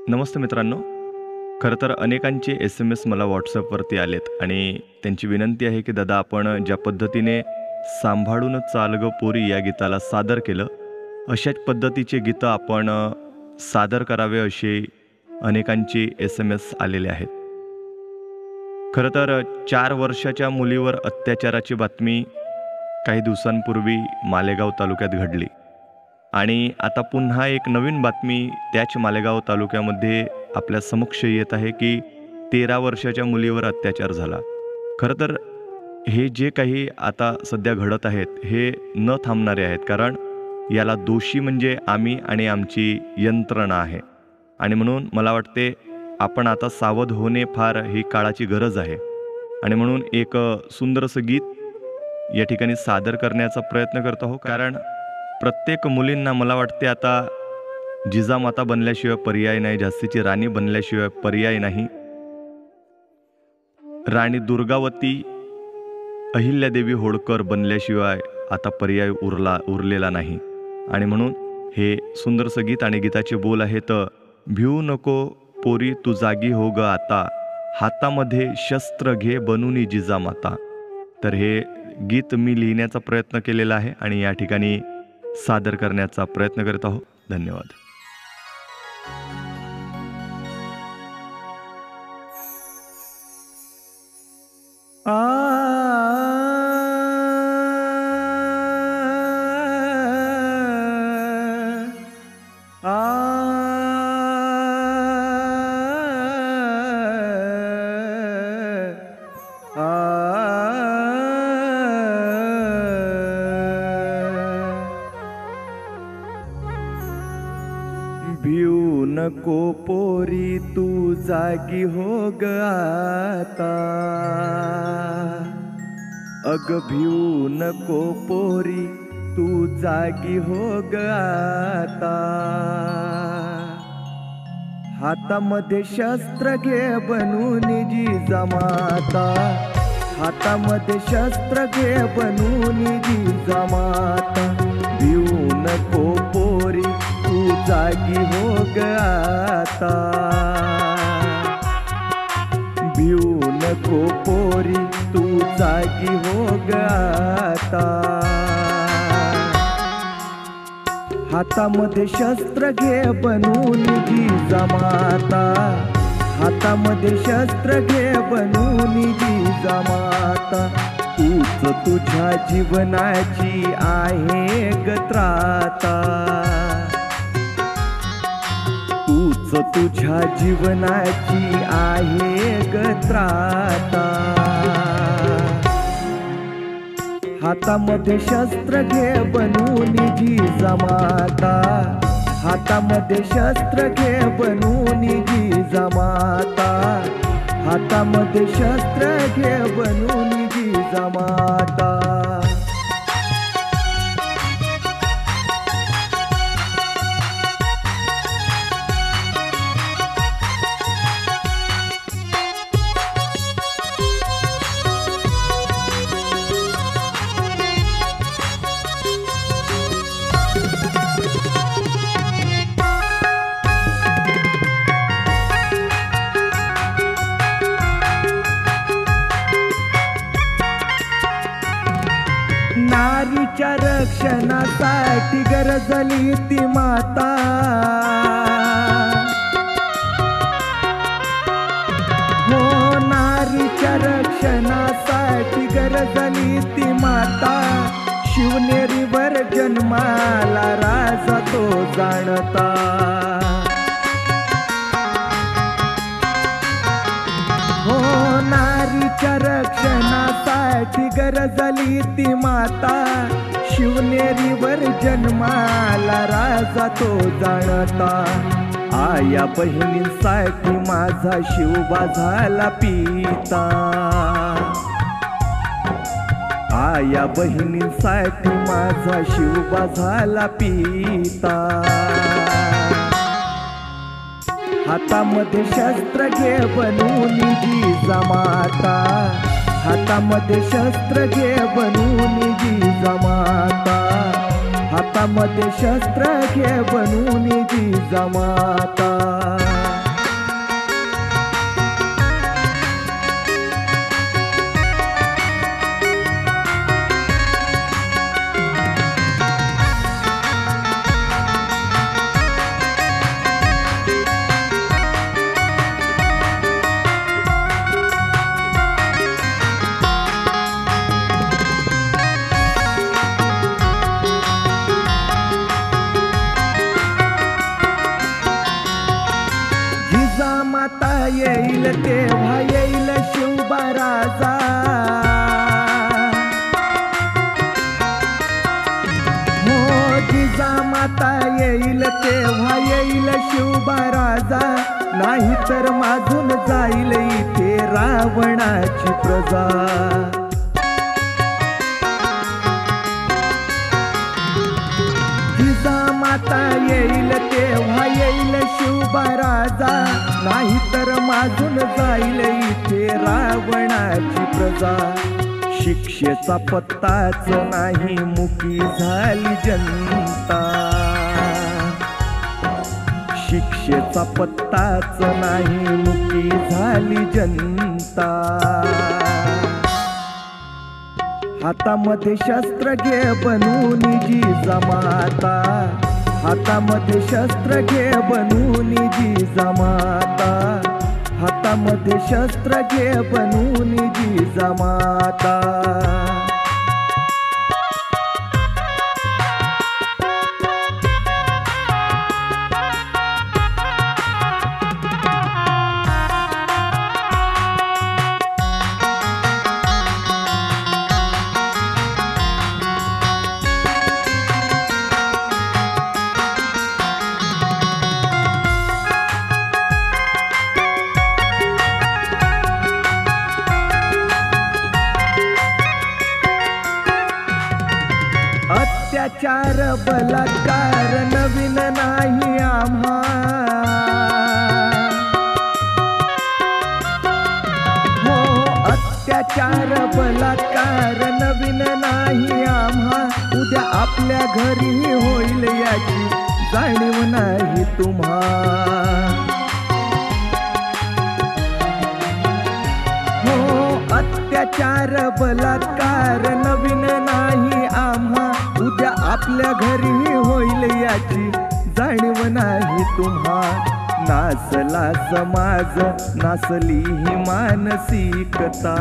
नमस्ते मित्रांनो. खरं तर अनेकांचे SMS मला WhatsAppवरती आलेत आणि त्यांची विनंती आहे की दादा आपण ज्या पद्धतीने सांभाळून चाल गं पोरी या गीताला सादर केलं, अशाच पद्धतीचे गीतं आपण सादर करावे असे अनेकांचे SMS आलेले आहेत. खरं तर 4 वर्षाच्या मुलीवर अत्याचाराची बातमी काही दिवसांपूर्वी मालेगाव तालुक्यात घडली आणि आता पुन्हा एक नवीन बातमी त्याच मालेगाव तालुक्यामध्ये आपल्या समक्ष येत आहे की 13 वर्षाच्या मुलीवर अत्याचार झाला. खरं तर हे जे काही आता सध्या घडत आहेत हे न थांबणारे आहेत, कारण याला दोषी म्हणजे आम्ही आणि आमची यंत्रणा आहे. आणि म्हणून मला वाटते आपण आता सावध होणे फार ही काळाची गरज आहे. आणि म्हणून एक सुंदरसं गीत या ठिकाणी सादर करण्याचा प्रयत्न करत आहोत, कारण प्रत्येक मुलींना मला वाटते आता जिजामाता बनल्याशिवाय पर्याय नाही, झाशीची राणी बनल्याशिवाय पर्याय नाही, राणी दुर्गावती अहिल्यादेवी होळकर बनल्याशिवाय आता पर्याय उरलेला नाही. आणि म्हणून हे सुंदरसं गीत आणि गीताचे बोल आहेत, भिऊ नको पोरी तू जागी हो ग आता, हातामध्ये शस्त्र घे बनूनी जिजामाता. तर हे गीत मी लिहिण्याचा प्रयत्न केलेला आहे आणि या ठिकाणी सादर करण्याचा प्रयत्न करत आहोत. धन्यवाद. भिऊ नको पोरी तू जागी हो ग आता, अग भिऊ नको पोरी तू जागी हो ग आता, हातामध्ये शस्त्र घे बनून जिजामाता, हातामध्ये शस्त्र घे बनून जिजामाता, भिऊ नको पोरी तू जागी हो ग आता, भिऊ नको पोरी तू जागी हो ग आता, हातामध्ये शस्त्र घे बनून जिजामाता, हातामध्ये शस्त्र घे बनून जिजामाता, तूच तुझ्या जीवनाची आहे ग त्राता, तूच तुझ्या जीवनाची आहे ग त्राता, हातामध्ये शस्त्र घे बनून जिजामाता, हातामध्ये शस्त्र घे बनून जिजामाता, हातामध्ये शस्त्र घे बनून जिजामाता. नारीच्या रक्षणासाठी गरजली ती माता, हो नारीच्या रक्षणासाठी गरजली ती माता, शिवनेरीवर जन्माला राजा तो जाणता, हो नारीच्या रक्षणासाठी गरजली ती माता, शिवनेरीवर जन्माला राजा तो जाणता, आया बहिणींसाठी माझा शिवबा झाला पिता, आया बहिणींसाठी माझा शिवबा झाला पिता, हातामध्ये शस्त्र घे बनून जिजामाता, हातामध्ये शस्त्र घे बनून जिजामाता, हातामध्ये शस्त्र घे बनून जिजामाता. येईल तेव्हा येईल शिवबा राजा. हो जिजामाता येईल तेव्हा येईल शिवबा राजा. नाही तर माजून जाईल इथे रावणाची प्रजा. जिजामाता येईल तेव्हा येईल शिवबा राजा. नाही तर माजून जाईल इथे रावणाची प्रजा. शिक्षेचा पत्ताच नाही मुकी झाली जनता. शिक्षेचा पत्ताच नाही मुकी झाली जनता. हातामध्ये शस्त्र घे बनून जिजामाता. हातामध्ये शस्त्र घे बनून जिजामाता. हातामध्ये शस्त्र घे बनून जिजामाता. अत्याचार बलात्कार नवीन नाही आम्हा. हो अत्याचार बलात्कार नवीन नाही आम्हा. उद्या आपल्या घरी होईल याची जाणीव नाही तुम्हा. हो अत्याचार बलात्कार नवीन नाही आम्हा. उद्या आपल्या घरी होईल याची जाणीव नाही तुम्हा. नाचला समाज नाचली ही मानसिकता.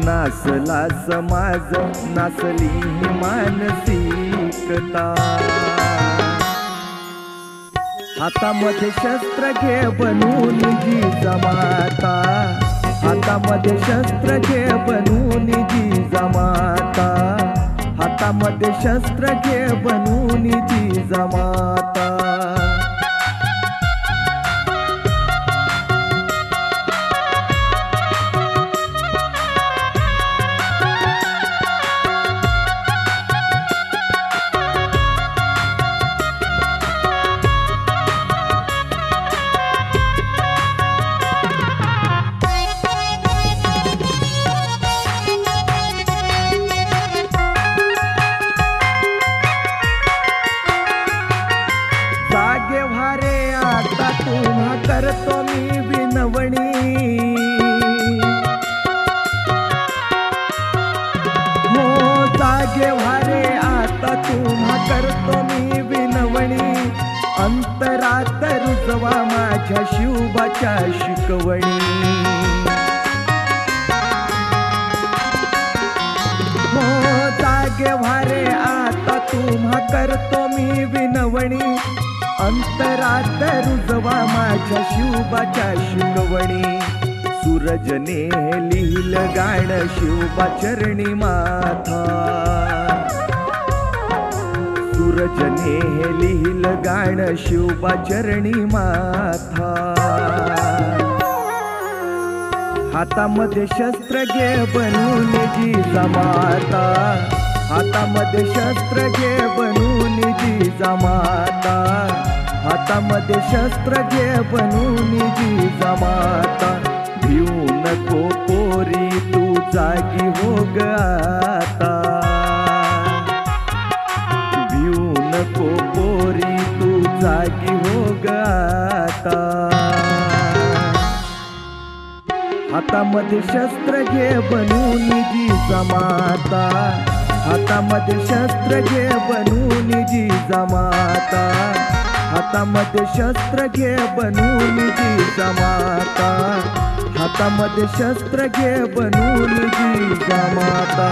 नाचला समाज नाचली ही मानसिकता. हातामध्ये शस्त्र घे बनून जिजामाता. हातामध्ये शस्त्र घे बनून जिजामाता. हातामध्ये शस्त्र घे बनून जिजामाता. जागे व्हारे आता तुम्हा करतो मी विनवणी. हो जागे व्हारे आता तुम्हा करतो मी विनवणी. अंतरात रुजवा माझ्या शिवबाच्या शिकवणी. हो जागे व्हारे आता तुम्हा करतो मी विनवणी. अंतरात रुजवा माझ्या शिवबाच्या शिकवणी. सूरजने लिहिलं गाणं शिवबा चरणी माथा. सूरजने लिहिलं गाणं शिवबा चरणी माथा. हातामध्ये शस्त्र घे बनून जिजामाता. हातामध्ये शस्त्र घे बनून जिजामाता. हातामध्ये शस्त्र घे बनून जिजामाता. भिऊ नको पोरी तू जागी हो ग आता. भिऊ नको पोरी तू जागी हो ग आता. हातामध्ये शस्त्र घे बनून जिजामाता. हातामध्ये शस्त्र घे बनून जिजामाता. हातामध्ये शस्त्र घे बनून जिजामाता. हातामध्ये शस्त्र घे बनून जिजामाता.